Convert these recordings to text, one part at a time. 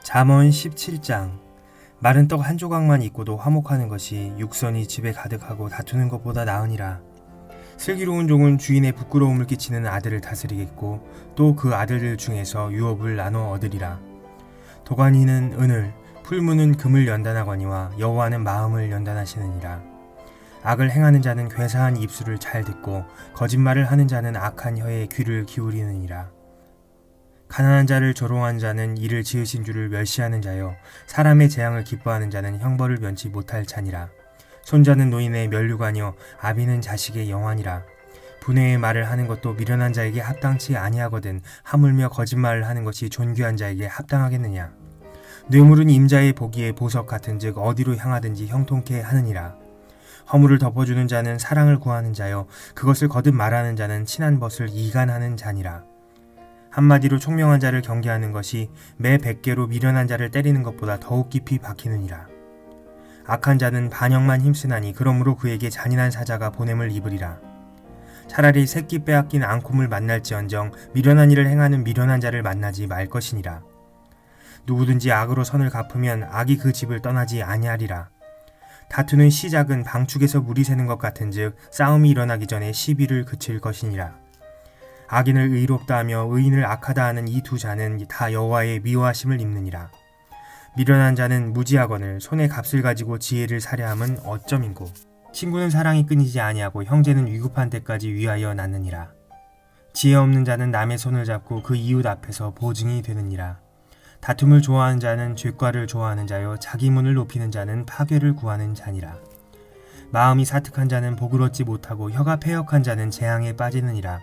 잠언 17장. 마른 떡 한 조각만 있고도 화목하는 것이 육선이 집에 가득하고 다투는 것보다 나으니라. 슬기로운 종은 주인의 부끄러움을 끼치는 아들을 다스리겠고 또 그 아들들 중에서 유업을 나눠 얻으리라. 도가니는 은을, 풀무는 금을 연단하거니와 여호와는 마음을 연단하시느니라. 악을 행하는 자는 괴사한 입술을 잘 듣고 거짓말을 하는 자는 악한 혀에 귀를 기울이느니라. 가난한 자를 조롱한 자는 이를 지으신 주를 멸시하는 자여, 사람의 재앙을 기뻐하는 자는 형벌을 면치 못할 자니라. 손자는 노인의 면류관이요 아비는 자식의 영환이라. 분해의 말을 하는 것도 미련한 자에게 합당치 아니하거든 하물며 거짓말을 하는 것이 존귀한 자에게 합당하겠느냐. 뇌물은 임자의 보기에 보석 같은즉 어디로 향하든지 형통케 하느니라. 허물을 덮어주는 자는 사랑을 구하는 자여, 그것을 거듭 말하는 자는 친한 벗을 이간하는 자니라. 한마디로 총명한 자를 경계하는 것이 매 100개로 미련한 자를 때리는 것보다 더욱 깊이 박히느니라. 악한 자는 반역만 힘쓰나니 그러므로 그에게 잔인한 사자가 보냄을 입으리라. 차라리 새끼 빼앗긴 앙콤을 만날지언정 미련한 일을 행하는 미련한 자를 만나지 말 것이니라. 누구든지 악으로 선을 갚으면 악이 그 집을 떠나지 아니하리라. 다투는 시작은 방축에서 물이 새는 것 같은즉 싸움이 일어나기 전에 시비를 그칠 것이니라. 악인을 의롭다 하며 의인을 악하다 하는 이 두 자는 다 여호와의 미워하심을 입느니라. 미련한 자는 무지하거늘 손에 값을 가지고 지혜를 살해함은 어쩌민고. 친구는 사랑이 끊이지 아니하고 형제는 위급한 때까지 위하여 낳느니라. 지혜 없는 자는 남의 손을 잡고 그 이웃 앞에서 보증이 되느니라. 다툼을 좋아하는 자는 죄과를 좋아하는 자요 자기 문을 높이는 자는 파괴를 구하는 자니라. 마음이 사특한 자는 복을 얻지 못하고 혀가 패역한 자는 재앙에 빠지느니라.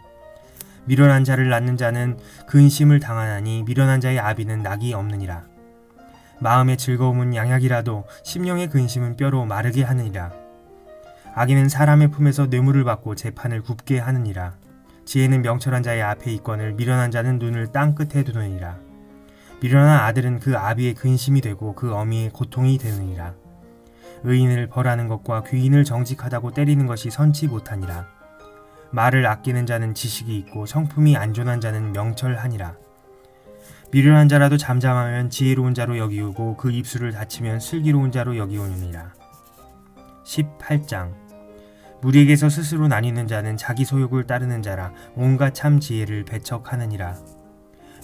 미련한 자를 낳는 자는 근심을 당하나니 미련한 자의 아비는 낙이 없느니라. 마음의 즐거움은 양약이라도 심령의 근심은 뼈로 마르게 하느니라. 악인은 사람의 품에서 뇌물을 받고 재판을 굽게 하느니라. 지혜는 명철한 자의 앞에 있거늘 미련한 자는 눈을 땅 끝에 두느니라. 미련한 아들은 그 아비의 근심이 되고 그 어미의 고통이 되느니라. 의인을 벌하는 것과 귀인을 정직하다고 때리는 것이 선치 못하니라. 말을 아끼는 자는 지식이 있고 성품이 안전한 자는 명철하니라. 미련한 자라도 잠잠하면 지혜로운 자로 여기우고 그 입술을 닫히면 슬기로운 자로 여기우느니라. 18장. 무리에게서 스스로 나뉘는 자는 자기 소욕을 따르는 자라 온갖 참 지혜를 배척하느니라.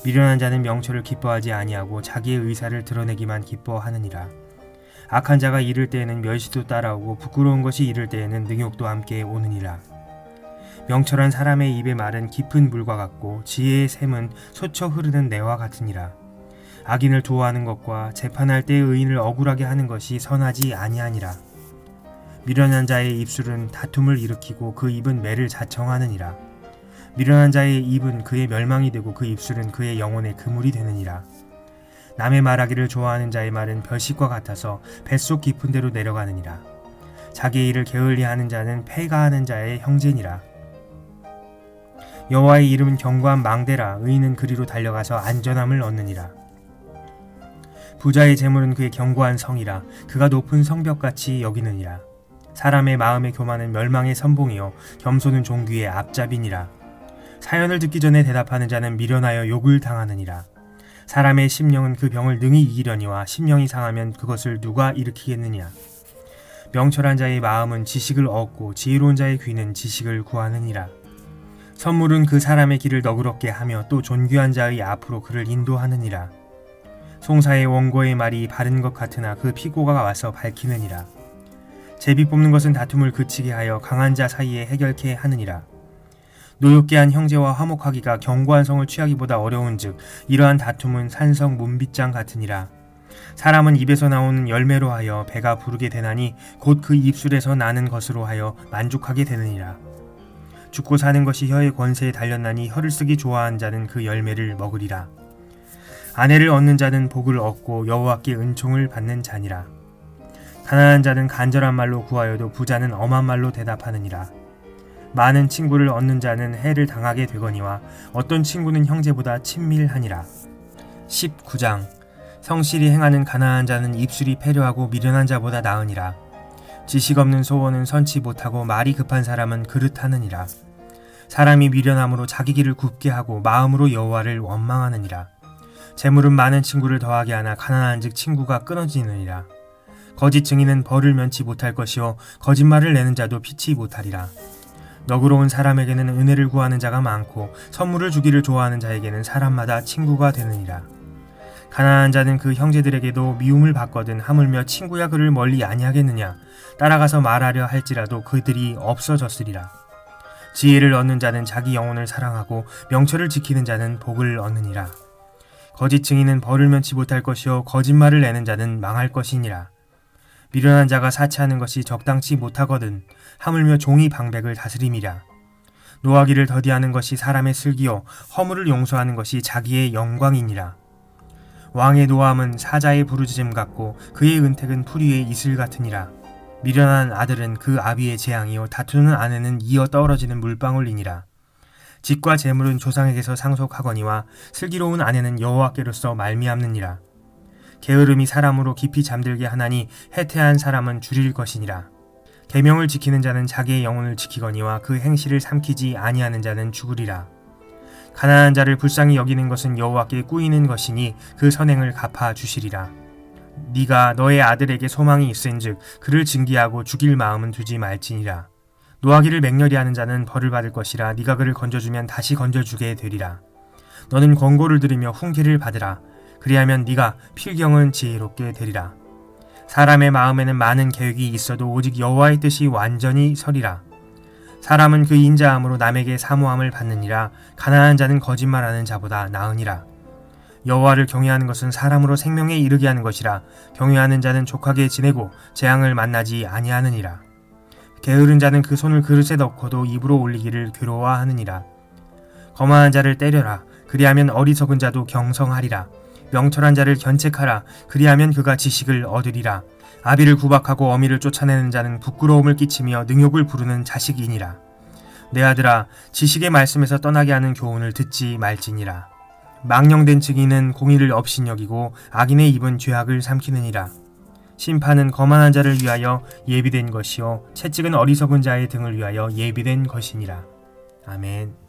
미련한 자는 명철을 기뻐하지 아니하고 자기의 의사를 드러내기만 기뻐하느니라. 악한 자가 이를 때에는 멸시도 따라오고 부끄러운 것이 이를 때에는 능욕도 함께 오느니라. 명철한 사람의 입의 말은 깊은 물과 같고 지혜의 샘은 솟쳐 흐르는 내와 같으니라. 악인을 도와하는 것과 재판할 때 의인을 억울하게 하는 것이 선하지 아니하니라. 미련한 자의 입술은 다툼을 일으키고 그 입은 매를 자청하느니라. 미련한 자의 입은 그의 멸망이 되고 그 입술은 그의 영혼의 그물이 되느니라. 남의 말하기를 좋아하는 자의 말은 별식과 같아서 뱃속 깊은 데로 내려가느니라. 자기의 일을 게을리하는 자는 패가하는 자의 형제니라. 여호와의 이름은 견고한 망대라. 의인은 그리로 달려가서 안전함을 얻느니라. 부자의 재물은 그의 견고한 성이라. 그가 높은 성벽같이 여기느니라. 사람의 마음의 교만은 멸망의 선봉이요 겸손은 종귀의 앞잡이니라. 사연을 듣기 전에 대답하는 자는 미련하여 욕을 당하느니라. 사람의 심령은 그 병을 능히 이기려니와 심령이 상하면 그것을 누가 일으키겠느냐. 명철한 자의 마음은 지식을 얻고 지혜로운 자의 귀는 지식을 구하느니라. 선물은 그 사람의 길을 너그럽게 하며 또 존귀한 자의 앞으로 그를 인도하느니라. 송사의 원고의 말이 바른 것 같으나 그 피고가 와서 밝히느니라. 제비 뽑는 것은 다툼을 그치게 하여 강한 자 사이에 해결케 하느니라. 노엽게 한 형제와 화목하기가 견고한 성을 취하기보다 어려운즉 이러한 다툼은 산성 문빗장 같으니라. 사람은 입에서 나오는 열매로 하여 배가 부르게 되나니 곧 그 입술에서 나는 것으로 하여 만족하게 되느니라. 죽고 사는 것이 혀의 권세에 달렸나니 혀를 쓰기 좋아한 자는 그 열매를 먹으리라. 아내를 얻는 자는 복을 얻고 여호와께 은총을 받는 자니라. 가난한 자는 간절한 말로 구하여도 부자는 엄한 말로 대답하느니라. 많은 친구를 얻는 자는 해를 당하게 되거니와 어떤 친구는 형제보다 친밀하니라. 19장. 성실히 행하는 가난한 자는 입술이 패려하고 미련한 자보다 나으니라. 지식 없는 소원은 선치 못하고 말이 급한 사람은 그릇하느니라. 사람이 미련함으로 자기 길을 굽게 하고 마음으로 여호와를 원망하느니라. 재물은 많은 친구를 더하게 하나 가난한즉 친구가 끊어지느니라. 거짓 증인은 벌을 면치 못할 것이요 거짓말을 내는 자도 피치 못하리라. 너그러운 사람에게는 은혜를 구하는 자가 많고 선물을 주기를 좋아하는 자에게는 사람마다 친구가 되느니라. 가난한 자는 그 형제들에게도 미움을 받거든 하물며 친구야 그를 멀리 아니하겠느냐. 따라가서 말하려 할지라도 그들이 없어졌으리라. 지혜를 얻는 자는 자기 영혼을 사랑하고 명철을 지키는 자는 복을 얻느니라. 거짓 증인은 벌을 면치 못할 것이요 거짓말을 내는 자는 망할 것이니라. 미련한 자가 사치하는 것이 적당치 못하거든 하물며 종이 방백을 다스림이라. 노하기를 더디하는 것이 사람의 슬기요 허물을 용서하는 것이 자기의 영광이니라. 왕의 노함은 사자의 부르짖음 같고 그의 은택은 풀 위의 이슬 같으니라. 미련한 아들은 그 아비의 재앙이요 다투는 아내는 이어 떨어지는 물방울이니라. 집과 재물은 조상에게서 상속하거니와 슬기로운 아내는 여호와께로서 말미암느니라. 게으름이 사람으로 깊이 잠들게 하나니 해태한 사람은 줄일 것이니라. 계명을 지키는 자는 자기의 영혼을 지키거니와 그 행실을 삼키지 아니하는 자는 죽으리라. 가난한 자를 불쌍히 여기는 것은 여호와께 꾸이는 것이니 그 선행을 갚아 주시리라. 네가 너의 아들에게 소망이 있은즉 그를 징계하고 죽일 마음은 두지 말지니라. 노하기를 맹렬히 하는 자는 벌을 받을 것이라. 네가 그를 건져주면 다시 건져주게 되리라. 너는 권고를 들으며 훈계를 받으라. 그리하면 네가 필경은 지혜롭게 되리라. 사람의 마음에는 많은 계획이 있어도 오직 여호와의 뜻이 완전히 서리라. 사람은 그 인자함으로 남에게 사모함을 받느니라. 가난한 자는 거짓말하는 자보다 나으니라. 여호와를 경외하는 것은 사람으로 생명에 이르게 하는 것이라. 경외하는 자는 족하게 지내고 재앙을 만나지 아니하느니라. 게으른 자는 그 손을 그릇에 넣고도 입으로 올리기를 괴로워하느니라. 거만한 자를 때려라. 그리하면 어리석은 자도 경성하리라. 명철한 자를 견책하라. 그리하면 그가 지식을 얻으리라. 아비를 구박하고 어미를 쫓아내는 자는 부끄러움을 끼치며 능욕을 부르는 자식이니라. 내 아들아, 지식의 말씀에서 떠나게 하는 교훈을 듣지 말지니라. 망령된 증인은 공의를 업신여기고 악인의 입은 죄악을 삼키느니라. 심판은 거만한 자를 위하여 예비된 것이요 채찍은 어리석은 자의 등을 위하여 예비된 것이니라. 아멘.